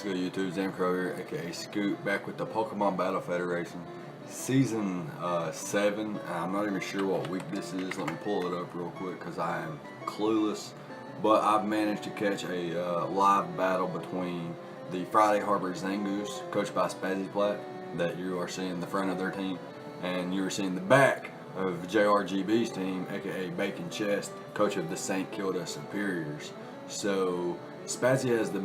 What's good, YouTube? ZAMCRO here, aka Scoot, back with the Pokemon Battle Federation Season 7. I'm not even sure what week this is. Let me pull it up real quick because I am clueless. But I've managed to catch a live battle between the Friday Harbor Zangoose, coached by Spazzy that you are seeing the front of their team, and you are seeing the back of JRGB's team, aka Bacon Chest, coach of the St. Kilda Serperiors. So Spazzy has the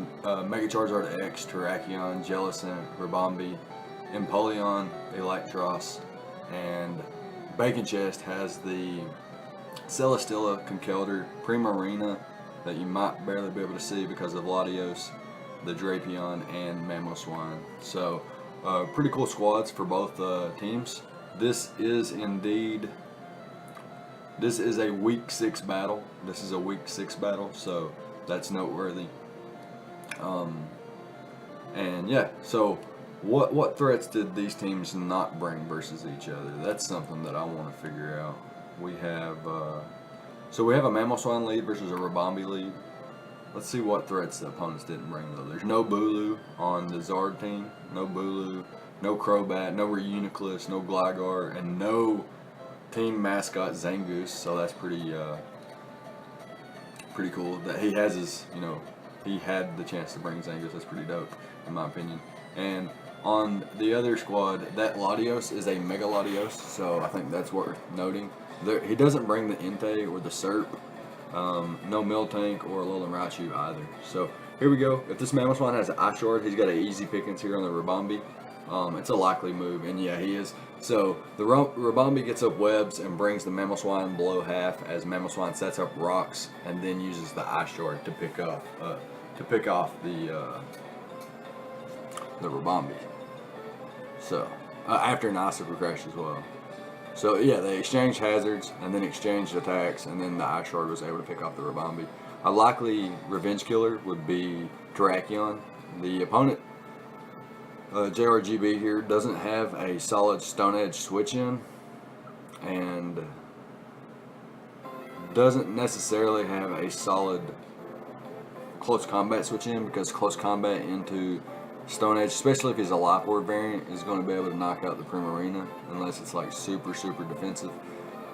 Mega Charizard X, Terrakion, Jellicent, Ribombee, Empoleon, Electros, and Bacon Chest has the Celesteela, Conkeldurr, Primarina that you might barely be able to see because of Latios, the Drapion, and Mamoswine. So pretty cool squads for both teams. This is a week 6 battle. So that's noteworthy. And yeah, so what threats did these teams not bring versus each other? That's something that I want to figure out. We have a Mamoswine lead versus a Ribombee lead. Let's see what threats the opponents didn't bring though. There's no Bulu on the Zard team, no Bulu, no Crobat, no Reuniclus, no Gligar, and no team mascot Zangoose. So that's pretty cool that he has his, he had the chance to bring Zangoose. That's pretty dope, in my opinion. And on the other squad, that Latios is a Mega Latios, so I think that's worth noting. He doesn't bring the Entei or the Serp, no Miltank or Alolan Raichu either. So here we go. If this Mamoswine has an Ice Shard, he's got an easy pickings here on the Ribombee. It's a likely move, and yeah, he is. So the Ribombee gets up webs and brings the Mamoswine below half as Mamoswine sets up rocks and then uses the Ice Shard to pick off the Ribombee. So after an Icicle Crash as well. So yeah, they exchanged hazards and then exchanged attacks, and then the Ice Shard was able to pick off the Ribombee. A likely revenge killer would be Terrakion. The opponent, JRGB here, doesn't have a solid Stone Edge switch in, and doesn't necessarily have a solid close combat switch in, because close combat into Stone Edge, especially if he's a Life Orb variant, is going to be able to knock out the Primarina unless it's like super defensive,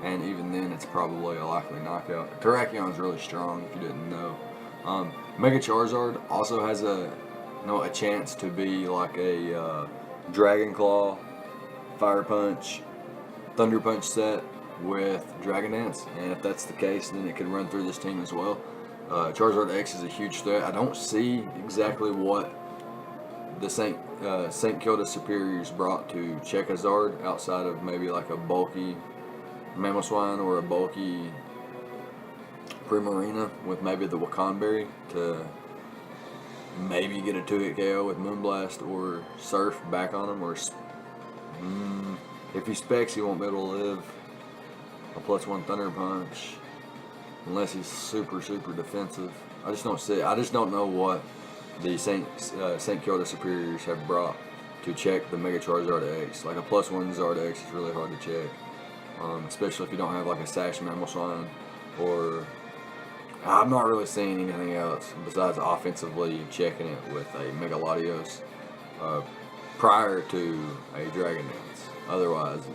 and even then it's probably a likely knockout. Terrakion is really strong if you didn't know. Mega Charizard also has a chance to be like a Dragon Claw, Fire Punch, Thunder Punch set with Dragon Dance, and if that's the case, then it could run through this team as well. Charizard X is a huge threat. I don't see exactly what the St. Kilda Serperiors brought to Charizard outside of maybe like a bulky Mamoswine or a bulky Primarina with maybe the Wakanberry to maybe get a 2-hit KO with Moonblast or Surf back on him, or if he specs, he won't be able to live a +1 Thunder Punch unless he's super defensive. I just don't know what the St. Kilda Serperiors have brought to check the Mega Charizard X. Like a +1 Zard X is really hard to check, especially if you don't have like a Sash Mamoswine, or I'm not really seeing anything else besides offensively checking it with a Mega Latios prior to a Dragon Dance. Otherwise,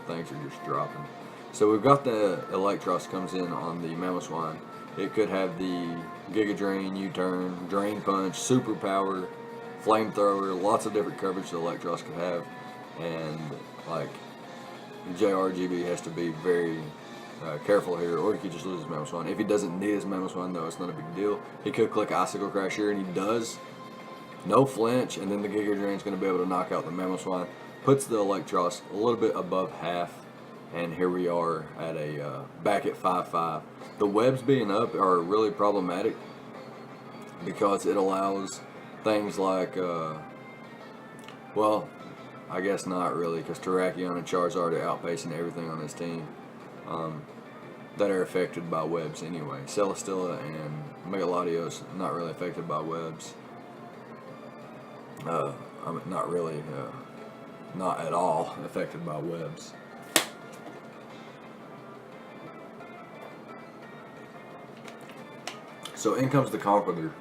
things are just dropping. So we've got the Electros comes in on the Mamoswine. It could have the Giga Drain, U-Turn, Drain Punch, Super Power, Flamethrower, lots of different coverage the Electros could have, and like JRGB has to be very careful here, or he could just lose his Mamoswine. If he doesn't need his Mamoswine though, it's not a big deal. He could click Icicle Crash here, and he does. No flinch, and then the Giga Drain is going to be able to knock out the Mamoswine. Puts the Electros a little bit above half, and here we are at a back at 5-5. The webs being up are really problematic because it allows things like, well, I guess not really, because Terrakion and Charizard are outpacing everything on this team that are affected by webs anyway. Celesteela and Mega Latios not really affected by webs. Not really, not at all affected by webs. So in comes the Conkeldurr.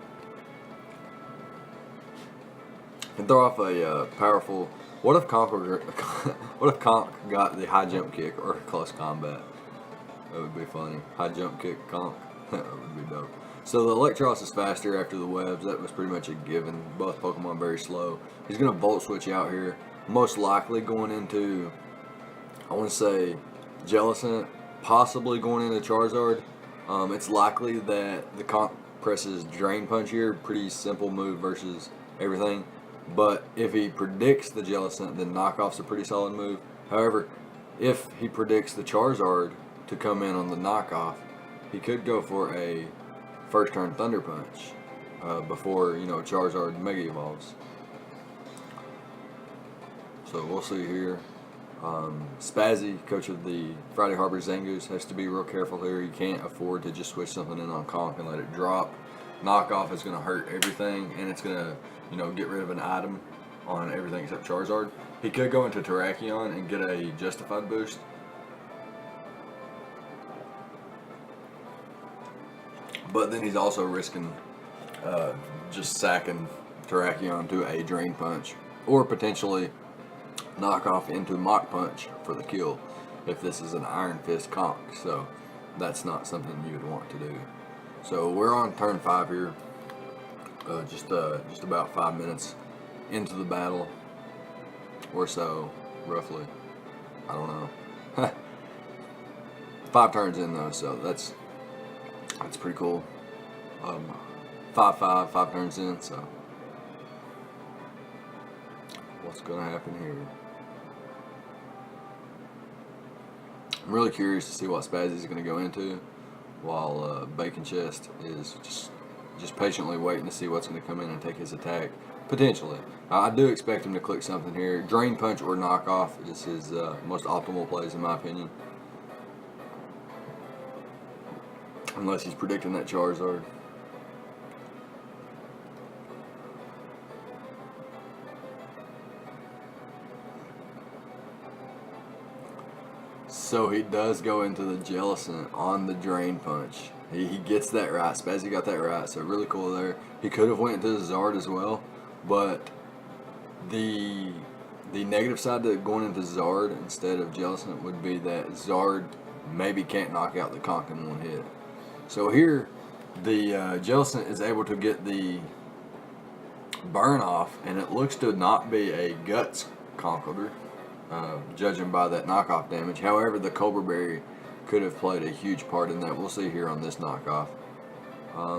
Can throw off a powerful. What if Conk what if Conk got the high jump kick or close combat? That would be funny. High jump kick Conk. That would be dope. So the Electros is faster after the webs. That was pretty much a given. Both Pokemon very slow. He's gonna Volt Switch out here. Most likely going into, I want to say, Jellicent. Possibly going into Charizard. It's likely that the Conk presses Drain Punch here. Pretty simple move versus everything. But if he predicts the Jellicent, then Knockoff's a pretty solid move. However, if he predicts the Charizard to come in on the knockoff, he could go for a first turn Thunder Punch before, you know, Charizard Mega Evolves. So we'll see here. Spazzy, coach of the Friday Harbor Zangoose, has to be real careful here. He can't afford to just switch something in on Conk and let it drop. Knockoff is going to hurt everything, and it's going to, you know, get rid of an item on everything except Charizard. He could go into Terrakion and get a Justified boost. But then he's also risking just sacking Terrakion to a Drain Punch, or potentially Knockoff into Mach Punch for the kill if this is an Iron Fist Conk. So that's not something you would want to do. So we're on turn 5 here. Just about 5 minutes into the battle or so, roughly. I don't know. 5 turns in though, so that's pretty cool. 5 turns in, so what's gonna happen here? I'm really curious to see what Spazzy is gonna go into, while Bacon Chest is just patiently waiting to see what's gonna come in and take his attack. Potentially. I do expect him to click something here. Drain Punch or Knockoff is his most optimal plays in my opinion. Unless he's predicting that Charizard. So he does go into the Jellicent on the Drain Punch. He gets that right. Spazzy got that right. So really cool there. He could have went into the Zard as well, but the negative side to going into Zard instead of Jellicent would be that Zard maybe can't knock out the Conk in one hit. So here, the Jellicent is able to get the burn off, and it looks to not be a Guts Conkeldurr, judging by that knockoff damage. However, the Cobra Berry could have played a huge part in that. We'll see here on this knockoff.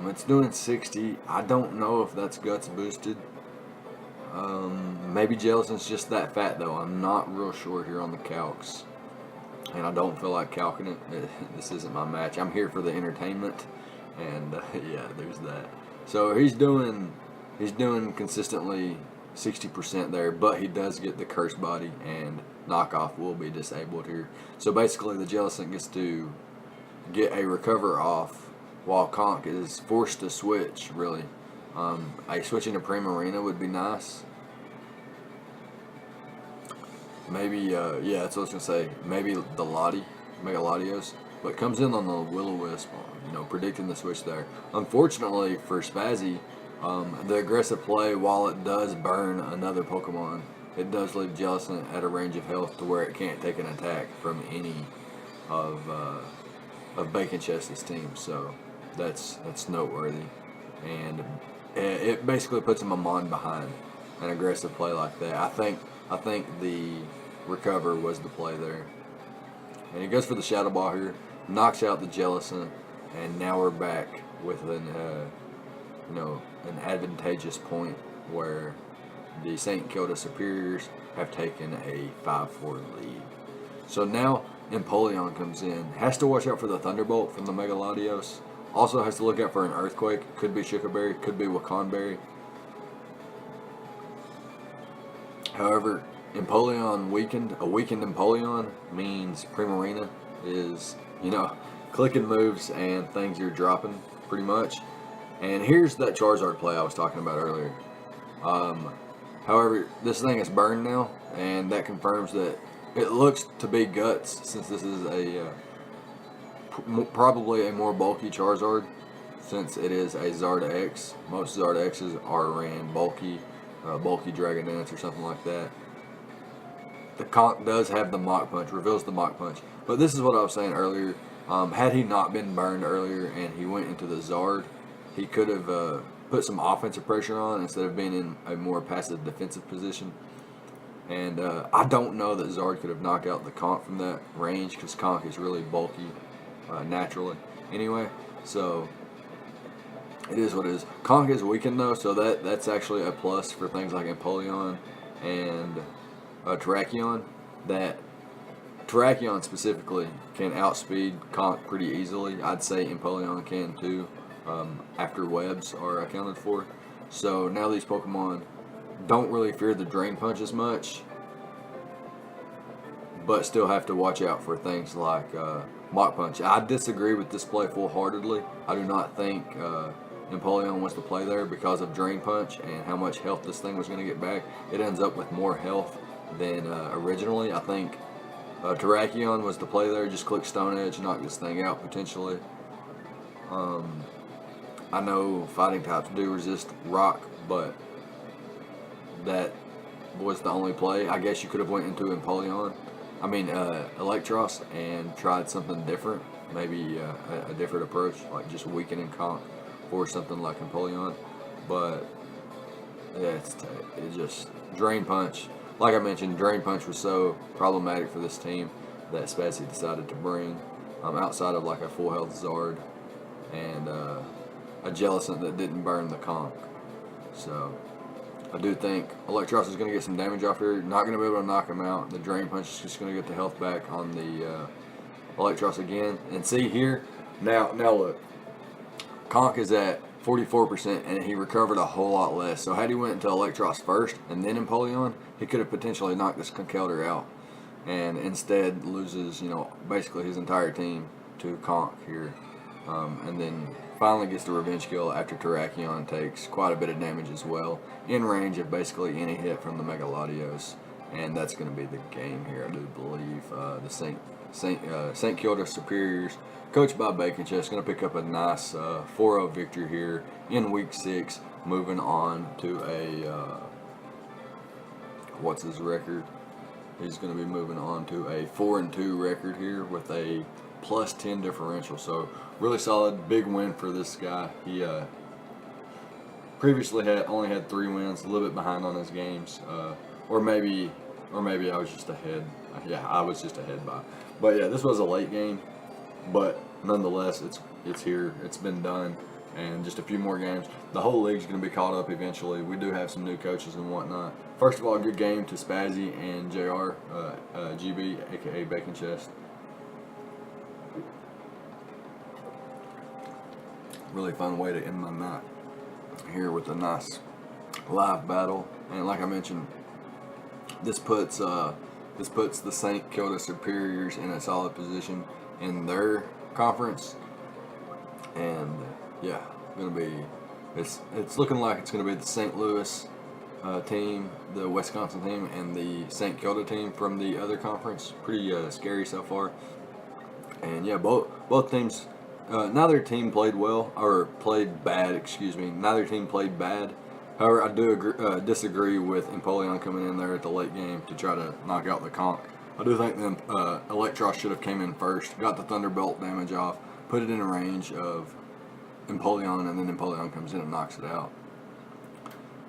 It's doing 60. I don't know if that's Guts boosted. Maybe Jellicent's just that fat though. I'm not real sure here on the calcs. And I don't feel like calcing it. This isn't my match. I'm here for the entertainment, and yeah, there's that. So he's doing consistently 60% there, but he does get the Curse Body, and Knockoff will be disabled here. So basically, the Jellicent gets to get a Recover off, while Conk is forced to switch. Really, a switch into Primarina would be nice. Maybe, yeah, that's what I was going to say. Maybe the Lottie, Mega Latios, but comes in on the Will-O-Wisp, you know, predicting the switch there. Unfortunately for Spazzy, the aggressive play, while it does burn another Pokemon, it does leave Jellicent at a range of health to where it can't take an attack from any of Bacon Chest's team. So that's noteworthy, and it basically puts him a mon behind an aggressive play like that. I think the Recover was the play there. And he goes for the Shadow Ball here, knocks out the Jellicent, and now we're back with an advantageous point where the St. Kilda Serperiors have taken a 5-4 lead. So now Empoleon comes in, has to watch out for the Thunderbolt from the Mega Latios. Also has to look out for an Earthquake. Could be Shukaberry, could be Wakanberry. However, Empoleon weakened. A weakened Empoleon means Primarina is, clicking moves and things you're dropping, pretty much. And here's that Charizard play I was talking about earlier. However, this thing is burned now, and that confirms that it looks to be Guts, since this is probably a more bulky Charizard, since it is a Zard X. Most Zard X's are ran bulky, bulky Dragon Dance or something like that. The conch does have the Mach Punch, reveals the Mach Punch. But this is what I was saying earlier. Had he not been burned earlier and he went into the Zard, he could have put some offensive pressure on instead of being in a more passive defensive position. And I don't know that Zard could have knocked out the conch from that range, because conch is really bulky naturally anyway. So it is what it is. Conch is weakened though, so that's actually a plus for things like Empoleon and Terrakion. That Terrakion specifically can outspeed conch pretty easily. I'd say Empoleon can too, after webs are accounted for. So now these Pokemon don't really fear the Drain Punch as much, but still have to watch out for things like Mach Punch. I disagree with this play full-heartedly. I do not think Empoleon was the play there because of Drain Punch and how much health this thing was going to get back. It ends up with more health than originally. I think Terrakion was the play there. Just click Stone Edge, knock this thing out potentially. I know fighting types do resist rock, but that was the only play. I guess you could have went into Empoleon, Electros, and tried something different. Maybe a different approach, like just weakening conch or something like Empoleon. But yeah, it's just Drain Punch. Like I mentioned, Drain Punch was so problematic for this team that Spazzy decided to bring, outside of like a full health Zard and a Jellicent that didn't burn the conch. So I do think Electros is going to get some damage off here. Not going to be able to knock him out. The Drain Punch is just going to get the health back on the Electros again. And see here, now look, conch is at 44% and he recovered a whole lot less. So had he went into Electros first and then Empoleon, he could have potentially knocked this Conkeldurr out, and instead loses, basically his entire team to conch here. And then finally gets the revenge kill after Terrakion takes quite a bit of damage as well, in range of basically any hit from the Mega Latios. And that's going to be the game here, I do believe. The St. Kilda Serperiors, coached by Bacon Chest, going to pick up a nice 4-0 victory here in Week 6, moving on to a, what's his record? He's going to be moving on to a 4-2 record here with a plus 10 differential. So really solid, big win for this guy. He previously only had 3 wins, a little bit behind on his games, or maybe I was just ahead. Yeah, I was just ahead by. But yeah, this was a late game, but nonetheless, it's here. It's been done, and just a few more games. The whole league's going to be caught up eventually. We do have some new coaches and whatnot. First of all, good game to Spazzy and JR, GB, aka Bacon Chest. Really fun way to end my night here with a nice live battle. And like I mentioned, this puts the St. Kilda Serperiors in a solid position in their conference. And yeah, it's looking like it's gonna be the St. Louis team, the Wisconsin team, and the St. Kilda team from the other conference. Pretty scary so far. And yeah, both teams. Neither team played well, or played bad, excuse me. Neither team played bad. However, I do disagree with Empoleon coming in there at the late game to try to knock out the conch. I do think Electros should have came in first, got the Thunderbolt damage off, put it in a range of Empoleon, and then Empoleon comes in and knocks it out.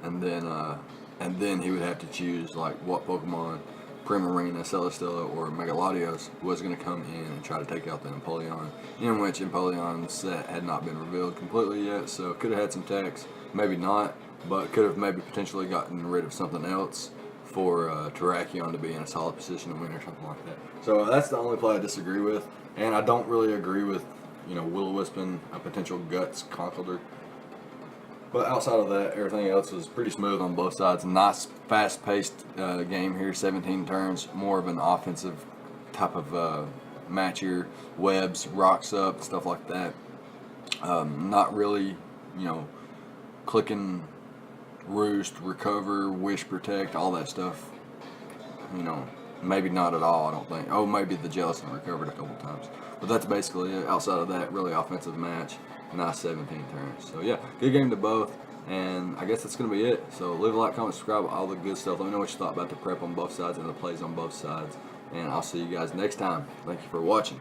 And then he would have to choose like what Pokemon, Primarina, Celesteela, or Mega Latios was going to come in and try to take out the Empoleon, in which Empoleon's set had not been revealed completely yet, so could have had some techs, maybe not, but could have maybe potentially gotten rid of something else for Terrakion to be in a solid position to win or something like that. So that's the only play I disagree with, and I don't really agree with, Will-O-Wisping a potential Guts Conkeldurr. But outside of that, everything else was pretty smooth on both sides. Nice, fast-paced game here, 17 turns, more of an offensive type of match here. Webs, rocks up, stuff like that. Not really, clicking, roost, recover, wish, protect, all that stuff. Maybe not at all, I don't think. Oh, maybe the Jellicent recovered a couple times. But that's basically it. Outside of that, really offensive match. Nice 17 turns. So yeah, good game to both. And I guess that's going to be it. So leave a like, comment, subscribe, all the good stuff. Let me know what you thought about the prep on both sides and the plays on both sides. And I'll see you guys next time. Thank you for watching.